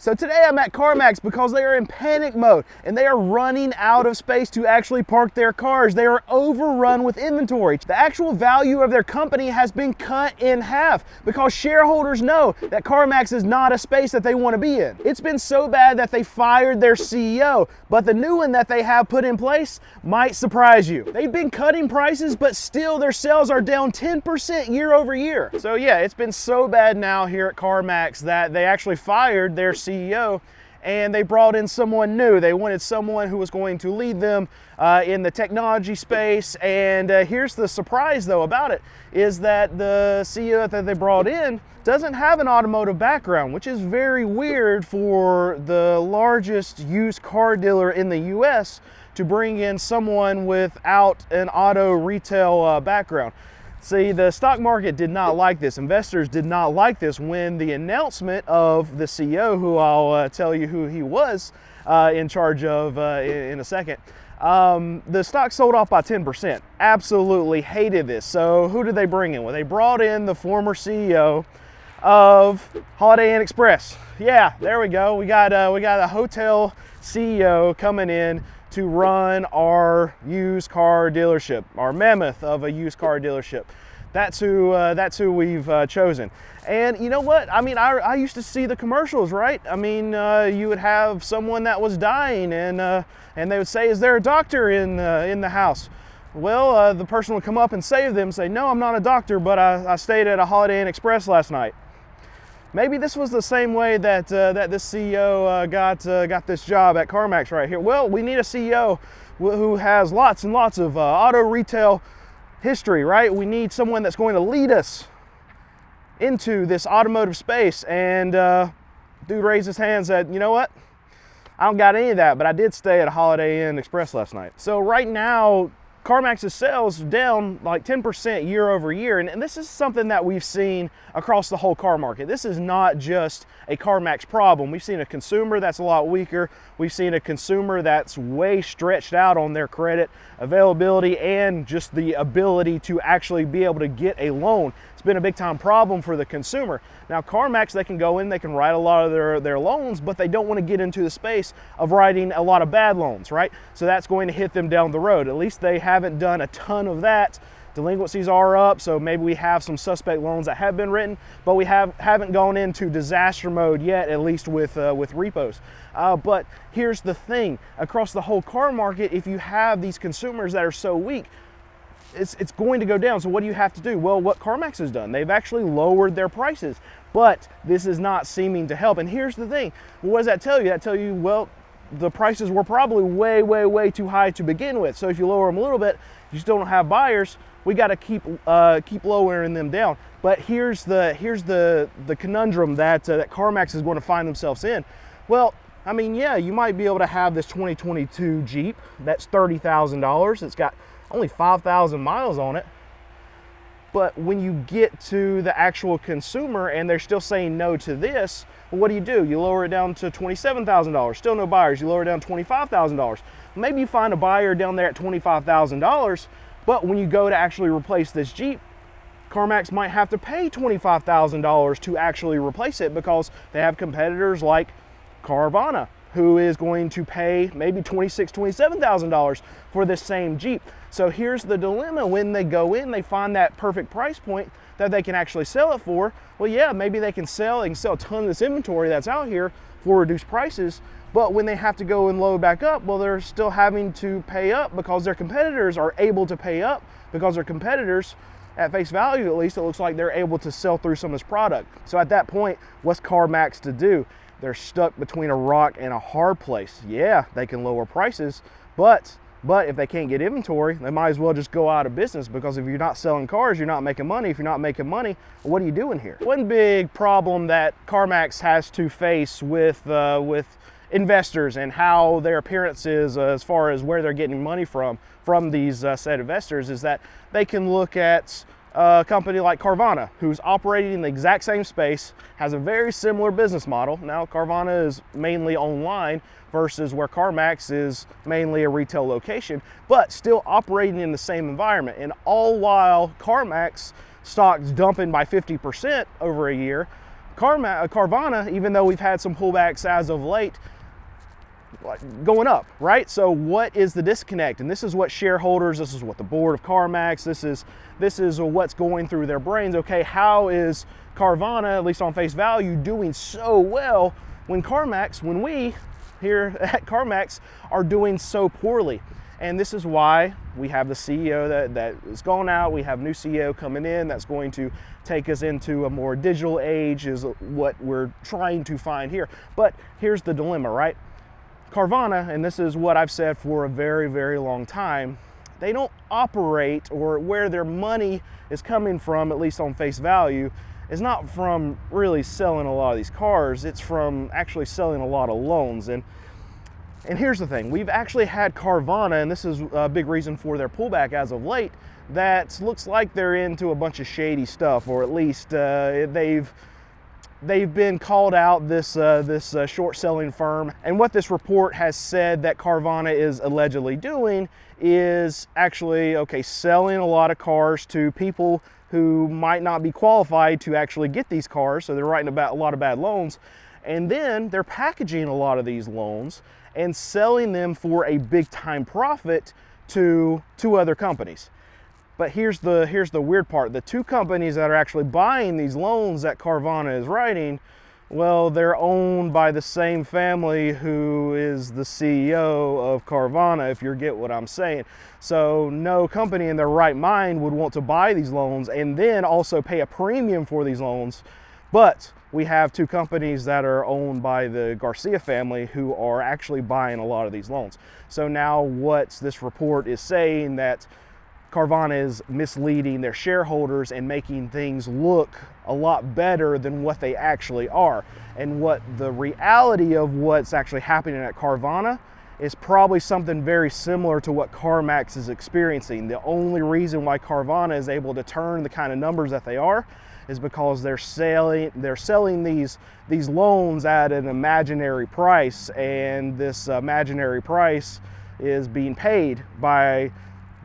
So today I'm at CARMAX because they are in panic mode and they are running out of space to actually park their cars. They are overrun with inventory. The actual value of their company has been cut in half because shareholders know that CARMAX is not a space that they want to be in. It's been so bad that they fired their CEO, but the new one that they have put in place might surprise you. They've been cutting prices, but still their sales are down 10% year over year. So yeah, it's been so bad now here at CARMAX that they actually fired their CEO and they brought in someone new. They wanted someone who was going to lead them in the technology space. And here's the surprise though about it, is that the CEO that they brought in doesn't have an automotive background, which is very weird for the largest used car dealer in the US to bring in someone without an auto retail background. See, the stock market did not like this. Investors did not like this when the announcement of the CEO, who I'll tell you who he was in charge of in a second, the stock sold off by 10%. Absolutely hated this. So who did they bring in? Well, they brought in the former CEO of Holiday Inn Express. Yeah, there we go. We got a hotel CEO coming in to run our used car dealership, our mammoth of a used car dealership. That's who we've chosen. And you know what? I mean, I used to see the commercials, right? I mean, you would have someone that was dying, and they would say, "Is there a doctor in the house?" Well, the person would come up and save them, say, "No, I'm not a doctor, but I stayed at a Holiday Inn Express last night." Maybe this was the same way that this CEO got this job at CARMAX right here. Well, we need a CEO who has lots and lots of auto retail history, right? We need someone that's going to lead us into this automotive space. And dude raised his hand and said, "You know what? I don't got any of that, but I did stay at a Holiday Inn Express last night." So right now, CARMAX's sales down like 10% year over year. And this is something that we've seen across the whole car market. This is not just a CARMAX problem. We've seen a consumer that's a lot weaker. We've seen a consumer that's way stretched out on their credit availability and just the ability to actually be able to get a loan. It's been a big time problem for the consumer. Now CARMAX, they can go in, they can write a lot of their loans, but they don't want to get into the space of writing a lot of bad loans, right? So that's going to hit them down the road. At least they haven't done a ton of that. Delinquencies are up, so maybe we have some suspect loans that have been written, but we haven't gone into disaster mode yet, at least with repos. But here's the thing, across the whole car market, if you have these consumers that are so weak, it's going to go down. So what do you have to do? Well, what CARMAX has done, they've actually lowered their prices, but this is not seeming to help. And here's the thing, what does that tell you? That tell you, well, the prices were probably way too high to begin with. So if you lower them a little bit, you still don't have buyers. We got to keep lowering them down. But here's the conundrum that CARMAX is going to find themselves in. Well, I mean, yeah, you might be able to have this 2022 Jeep that's $30,000. It's got only 5,000 miles on it. But when you get to the actual consumer and they're still saying no to this, well, what do? You lower it down to $27,000. Still no buyers. You lower it down to $25,000. Maybe you find a buyer down there at $25,000, but when you go to actually replace this Jeep, CARMAX might have to pay $25,000 to actually replace it because they have competitors like Carvana, who is going to pay maybe $26,000, $27,000 for this same Jeep. So here's the dilemma. When they go in, they find that perfect price point that they can actually sell it for. Well, yeah, maybe they can sell a ton of this inventory that's out here for reduced prices, but when they have to go and load back up, well, they're still having to pay up because their competitors are able to pay up because their competitors, at face value at least, it looks like they're able to sell through some of this product. So at that point, what's CARMAX to do? They're stuck between a rock and a hard place. Yeah, they can lower prices, but if they can't get inventory, they might as well just go out of business, because if you're not selling cars, you're not making money. If you're not making money, what are you doing here? One big problem that CARMAX has to face with investors and how their appearance is as far as where they're getting money from these said investors is that they can look at a company like Carvana, who's operating in the exact same space, has a very similar business model. Now, Carvana is mainly online versus where CARMAX is mainly a retail location, but still operating in the same environment. And all while CARMAX stock's dumping by 50% over a year, Carvana, even though we've had some pullbacks as of late, going up, right? So what is the disconnect? And this is what shareholders, this is what the board of CARMAX, this is what's going through their brains. Okay, how is Carvana, at least on face value, doing so well when we here at CARMAX are doing so poorly? And this is why we have the CEO that is going out. We have new CEO coming in that's going to take us into a more digital age, is what we're trying to find here. But here's the dilemma, right? Carvana, and this is what I've said for a very, very long time, they don't operate, or where their money is coming from, at least on face value, is not from really selling a lot of these cars. It's from actually selling a lot of loans. And here's the thing, we've actually had Carvana, and this is a big reason for their pullback as of late, that looks like they're into a bunch of shady stuff, or at least they've been called out, this short selling firm. And what this report has said that Carvana is allegedly doing is actually, okay, selling a lot of cars to people who might not be qualified to actually get these cars. So they're writing about a lot of bad loans. And then they're packaging a lot of these loans and selling them for a big time profit to other companies. But here's the weird part. The two companies that are actually buying these loans that Carvana is writing, well, they're owned by the same family who is the CEO of Carvana, if you get what I'm saying. So no company in their right mind would want to buy these loans and then also pay a premium for these loans. But we have two companies that are owned by the Garcia family who are actually buying a lot of these loans. So now what this report is saying, that Carvana is misleading their shareholders and making things look a lot better than what they actually are. And what the reality of what's actually happening at Carvana is probably something very similar to what CARMAX is experiencing. The only reason why Carvana is able to turn the kind of numbers that they are is because they're selling these loans at an imaginary price, and this imaginary price is being paid by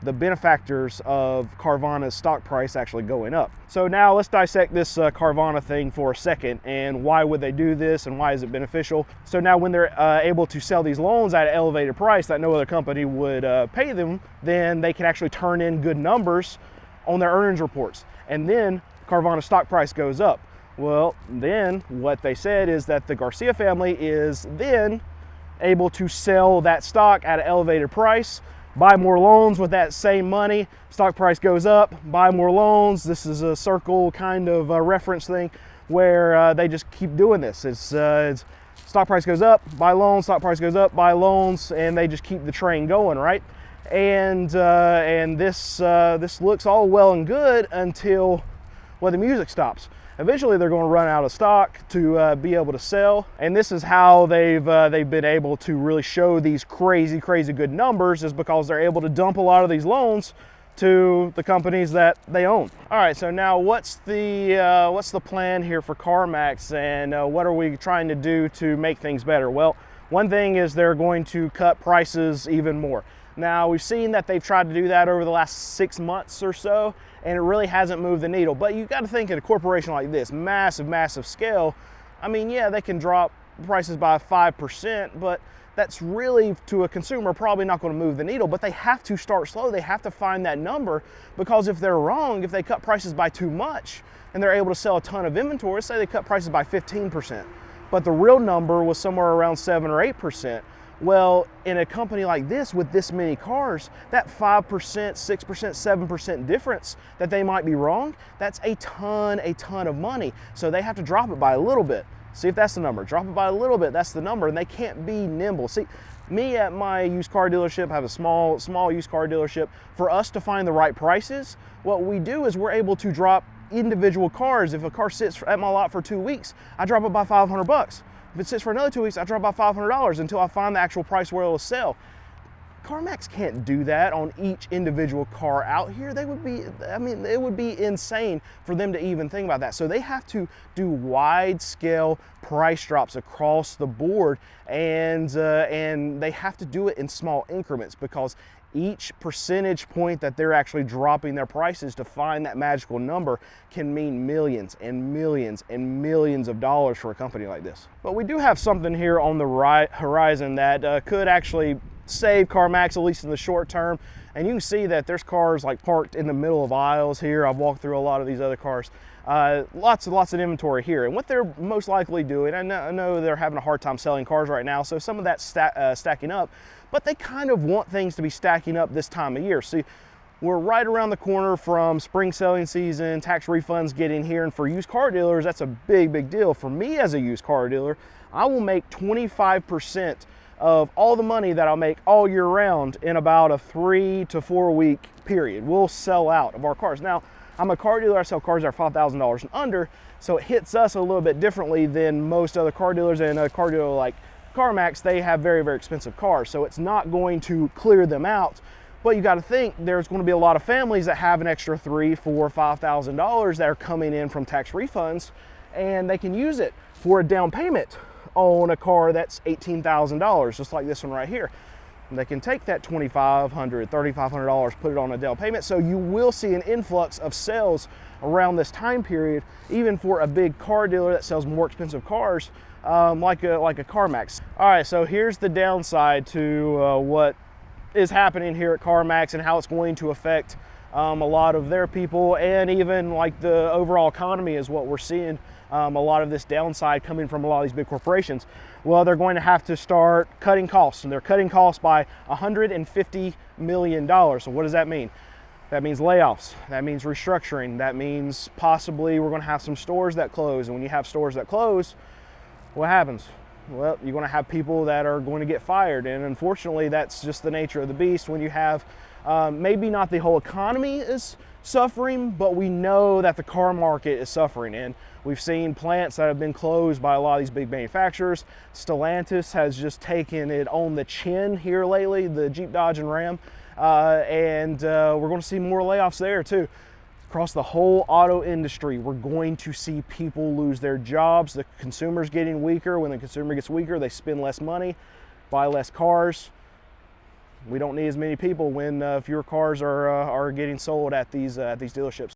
the benefactors of Carvana's stock price actually going up. So now let's dissect this Carvana thing for a second, and why would they do this and why is it beneficial? So now when they're able to sell these loans at an elevated price that no other company would pay them, then they can actually turn in good numbers on their earnings reports. And then Carvana's stock price goes up. Well, then what they said is that the Garcia family is then able to sell that stock at an elevated price, buy more loans with that same money, stock price goes up, buy more loans. This is a circle kind of reference thing where they just keep doing this. It's stock price goes up, buy loans, stock price goes up, buy loans, and they just keep the train going, right? And this looks all well and good until, well, the music stops. Eventually they're going to run out of stock to be able to sell, and this is how they've been able to really show these crazy good numbers, is because they're able to dump a lot of these loans to the companies that they own. All right, so now what's the plan here for CARMAX, and what are we trying to do to make things better? Well, one thing is they're going to cut prices even more. Now, we've seen that they've tried to do that over the last 6 months or so, and it really hasn't moved the needle. But you've got to think in a corporation like this, massive scale, I mean, yeah, they can drop prices by 5%, but that's really, to a consumer, probably not going to move the needle. But they have to start slow. They have to find that number, because if they're wrong, if they cut prices by too much and they're able to sell a ton of inventory, say they cut prices by 15%, but the real number was somewhere around 7 or 8%. Well, in a company like this with this many cars, that 5%, 6%, 7% difference that they might be wrong, that's a ton of money. So they have to drop it by a little bit. See if that's the number. Drop it by a little bit, that's the number, and they can't be nimble. See, me at my used car dealership, I have a small used car dealership. For us to find the right prices, what we do is we're able to drop individual cars. If a car sits at my lot for 2 weeks, I drop it by $500. If it sits for another 2 weeks, I drop by $500 until I find the actual price where it will sell. CarMax can't do that on each individual car out here. They would be, I mean, it would be insane for them to even think about that. So they have to do wide scale price drops across the board, and they have to do it in small increments, because each percentage point that they're actually dropping their prices to find that magical number can mean millions and millions and millions of dollars for a company like this. But we do have something here on the horizon that could actually save CarMax, at least in the short term. And you can see that there's cars like parked in the middle of aisles here. I've walked through a lot of these other cars. Lots of inventory here. And what they're most likely doing, I know they're having a hard time selling cars right now, so some of that's stacking up, but they kind of want things to be stacking up this time of year. See, we're right around the corner from spring selling season, tax refunds getting here, and for used car dealers, that's a big deal. For me as a used car dealer, I will make 25% of all the money that I'll make all year round in about a 3 to 4 week period. We'll sell out of our cars. Now, I'm a car dealer, I sell cars that are $5,000 and under, so it hits us a little bit differently than most other car dealers. And a car dealer like CarMax, they have very expensive cars, so it's not going to clear them out. But you got to think there's going to be a lot of families that have an extra $3,000, $4,000, $5,000 that are coming in from tax refunds, and they can use it for a down payment on a car that's $18,000, just like this one right here. And they can take that $2,500, $3,500, put it on a down payment. So you will see an influx of sales around this time period, even for a big car dealer that sells more expensive cars, like a CarMax. All right, so here's the downside to what is happening here at CarMax and how it's going to affect a lot of their people, and even like the overall economy is what we're seeing. A lot of this downside coming from a lot of these big corporations. Well, they're going to have to start cutting costs, and they're cutting costs by $150 million. So what does that mean? That means layoffs, that means restructuring, that means possibly we're going to have some stores that close. And when you have stores that close, what happens? Well, you're going to have people that are going to get fired, and unfortunately that's just the nature of the beast when you have maybe not the whole economy is suffering, but we know that the car market is suffering. And we've seen plants that have been closed by a lot of these big manufacturers. Stellantis has just taken it on the chin here lately, the Jeep, Dodge, and Ram. And we're going to see more layoffs there too. Across the whole auto industry, we're going to see people lose their jobs. The consumer's getting weaker. When the consumer gets weaker, they spend less money, buy less cars. We don't need as many people when fewer cars are getting sold at these dealerships.